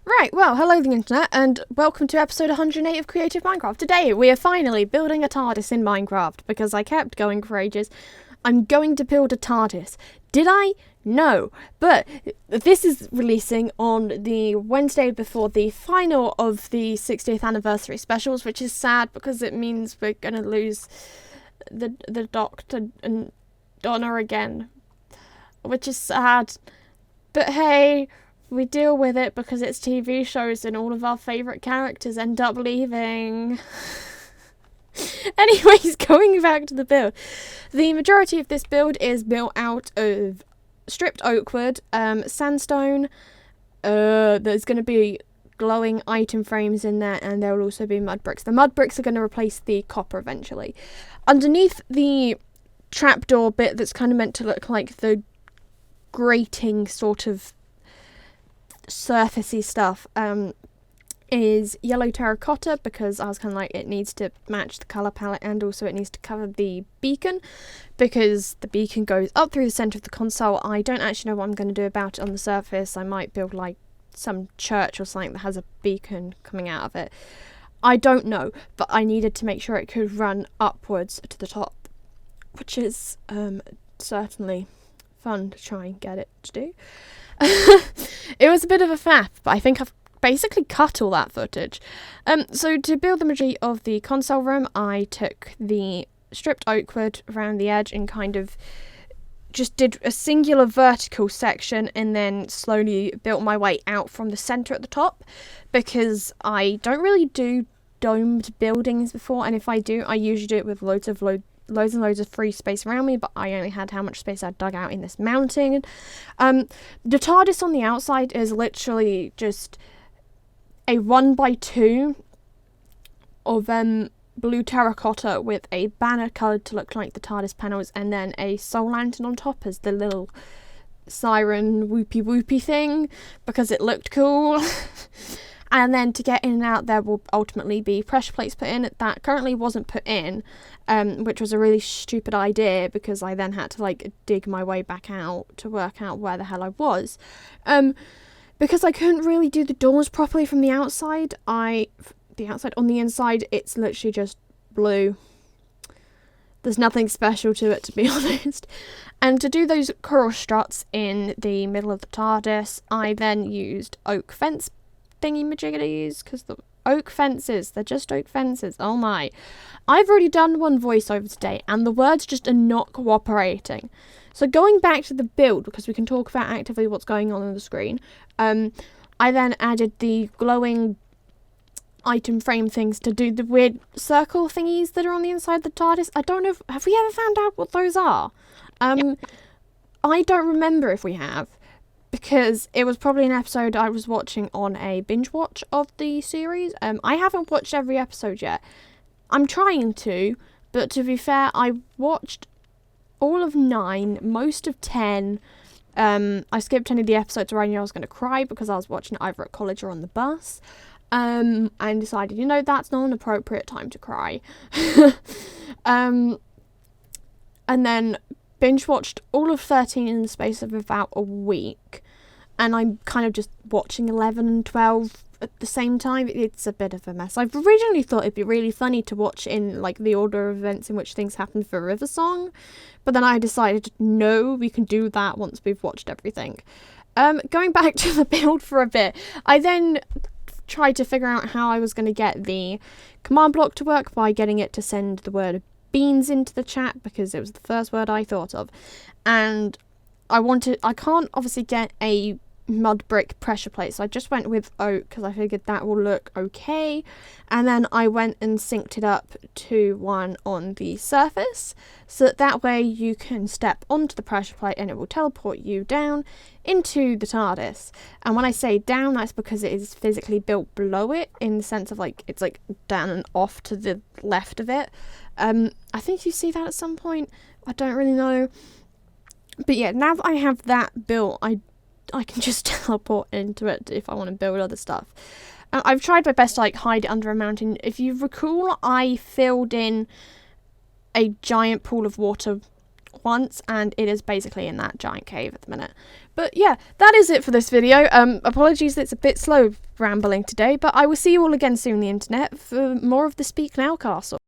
Right, well, hello the internet, and welcome to episode 108 of Creative Minecraft. Today, we are finally building a TARDIS in Minecraft, because I kept going for ages. I'm going to build a TARDIS. Did I? No. But this is releasing on the Wednesday before the final of the 60th anniversary specials, which is sad because it means we're going to lose the Doctor and Donna again, which is sad. But hey, we deal with it because it's TV shows and all of our favourite characters end up leaving. Anyways, going back to the build. The majority of this build is built out of stripped oak wood, sandstone. There's going to be glowing item frames in there, and there will also be mud bricks. The mud bricks are going to replace the copper eventually. Underneath the trapdoor bit that's kind of meant to look like the grating sort of surfacey stuff is yellow terracotta, because I was kind of like, it needs to match the colour palette, and also it needs to cover the beacon because the beacon goes up through the centre of the console. I don't actually know what I'm going to do about it on the surface. I might build like some church or something that has a beacon coming out of it. I don't know, but I needed to make sure it could run upwards to the top, which is certainly fun to try and get it to do. It was a bit of a faff, but I think I've basically cut all that footage. So to build the majority of the console room, I took the stripped oak wood around the edge and kind of just did a singular vertical section and then slowly built my way out from the centre at the top, because I don't really do domed buildings before, and if I do, I usually do it with loads and loads of free space around me, but I only had how much space I dug out in this mounting. The TARDIS on the outside is literally just a 1x2 of blue terracotta with a banner coloured to look like the TARDIS panels, and then a soul lantern on top as the little siren whoopy thing, because it looked cool. And then to get in and out, there will ultimately be pressure plates put in. That currently wasn't put in, which was a really stupid idea, because I then had to like dig my way back out to work out where the hell I was. Because I couldn't really do the doors properly from the outside. On the inside, it's literally just blue. There's nothing special to it, to be honest. And to do those coral struts in the middle of the TARDIS, I then used oak fence thingy-majiggities, because the oak fences, they're just oak fences. Oh my. I've already done one voiceover today, and the words just are not cooperating. So going back to the build, because we can talk about actively what's going on the screen, I then added the glowing item frame things to do the weird circle thingies that are on the inside of the TARDIS. I don't know, have we ever found out what those are? I don't remember if we have, because it was probably an episode I was watching on a binge watch of the series. I haven't watched every episode yet. I'm trying to, but to be fair, I watched all of 9, most of 10. I skipped any of the episodes where I knew I was going to cry because I was watching it either at college or on the bus. And decided, that's not an appropriate time to cry. And then binge watched all of 13 in the space of about a week. And I'm kind of just watching 11 and 12 at the same time. It's a bit of a mess. I've originally thought it'd be really funny to watch in like the order of events in which things happen for River Song, but then I decided no, we can do that once we've watched everything. Going back to the build for a bit, I then tried to figure out how I was going to get the command block to work by getting it to send the word beans into the chat, because it was the first word I thought of, and I can't obviously get a mud brick pressure plate, so I just went with oak because I figured that will look okay, and then I went and synced it up to one on the surface, so that way you can step onto the pressure plate and it will teleport you down into the TARDIS. And when I say down, that's because it is physically built below it, in the sense of like it's like down and off to the left of it. I think you see that at some point, I don't really know. But yeah, now that I have that built, I can just teleport into it if I want to build other stuff. I've tried my best to like hide it under a mountain. If you recall, I filled in a giant pool of water once, and it is basically in that giant cave at the minute. But yeah, that is it for this video. Apologies that it's a bit slow. rambling today, but I will see you all again soon on the internet for more of the Speak Now Castle.